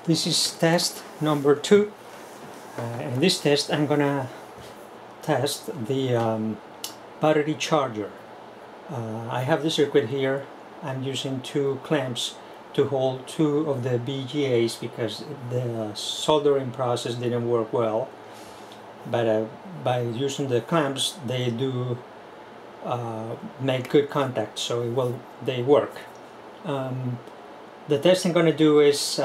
This is test number 2. In this test I'm gonna test the battery charger. I have the circuit here. I'm using 2 clamps to hold 2 of the BGAs because the soldering process didn't work well, but by using the clamps they do make good contact, so they work. The test I'm going to do is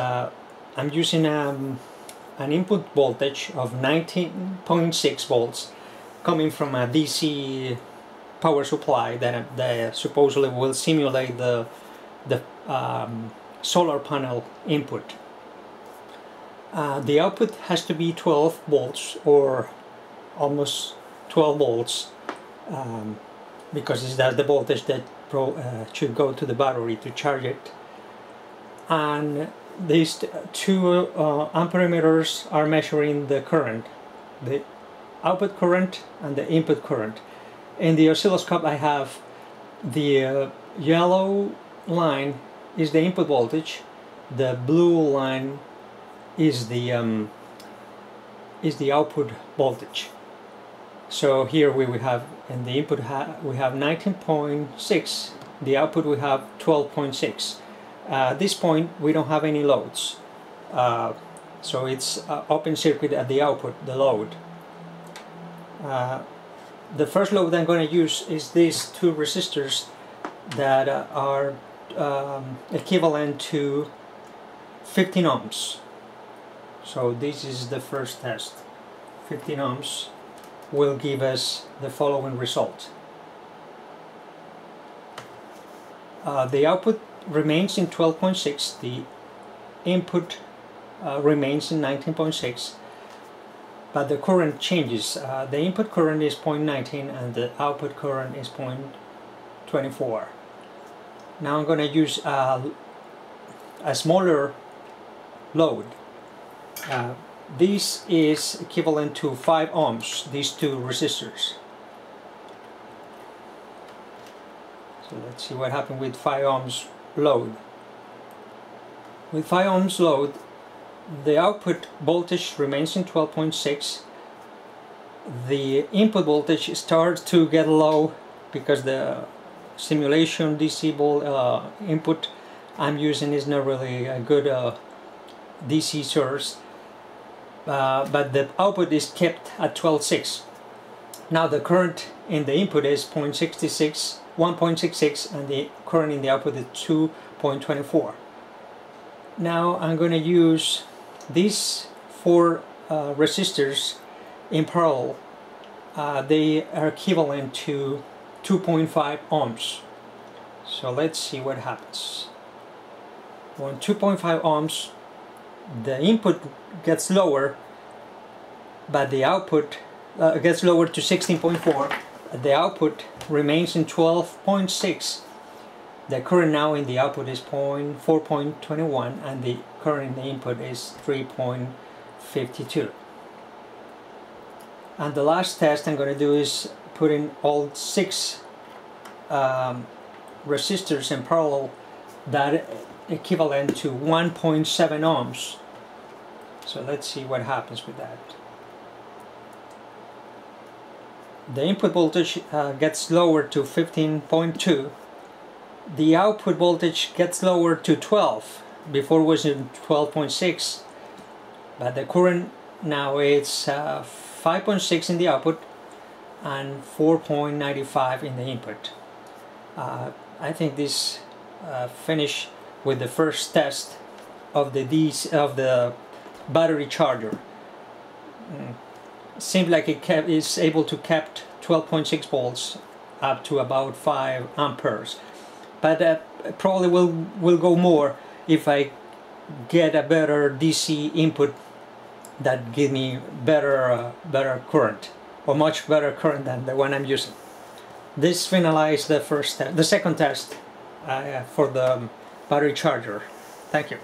I'm using an input voltage of 19.6 volts coming from a DC power supply that supposedly will simulate the solar panel input. The output has to be 12 volts or almost 12 volts because that's the voltage that should go to the battery to charge it. And these 2 amperemeters are measuring the current, the output current and the input current. In the oscilloscope I have the yellow line is the input voltage, the blue line is the output voltage. So here we have in the input we have 19.6, the output we have 12.6. At this point we don't have any loads, so it's open circuit at the output, the load. The first load I'm going to use is these 2 resistors that are equivalent to 15 ohms. So this is the first test. 15 ohms will give us the following result. The output remains in 12.6, the input remains in 19.6, but the current changes. The input current is 0.19 and the output current is 0.24. Now I'm going to use a smaller load. This is equivalent to 5 ohms, these 2 resistors. So let's see what happened with 5 ohms load. With 5 ohms load, the output voltage remains in 12.6. The input voltage starts to get low because the simulation DC input I'm using is not really a good DC source, but the output is kept at 12.6. Now the current in the input is 1.66 and the current in the output is 2.24. Now I'm going to use these 4 resistors in parallel. They are equivalent to 2.5 ohms. So let's see what happens. When 2.5 ohms, the input gets lower, but the output gets lower to 16.4. The output remains in 12.6. The current now in the output is 4.21 and the current in the input is 3.52. And the last test I'm going to do is put in all 6 resistors in parallel that equivalent to 1.7 ohms. So let's see what happens with that. The input voltage gets lower to 15.2. The output voltage gets lower to 12. Before it was in 12.6, but the current now is 5.6 in the output and 4.95 in the input. I think this finish with the first test of the battery charger. Seems like it is able to kept 12.6 volts up to about 5 amperes, but probably will go more if I get a better DC input that give me better current, or much better current than the one I'm using. This finalized the second test for the battery charger. Thank you.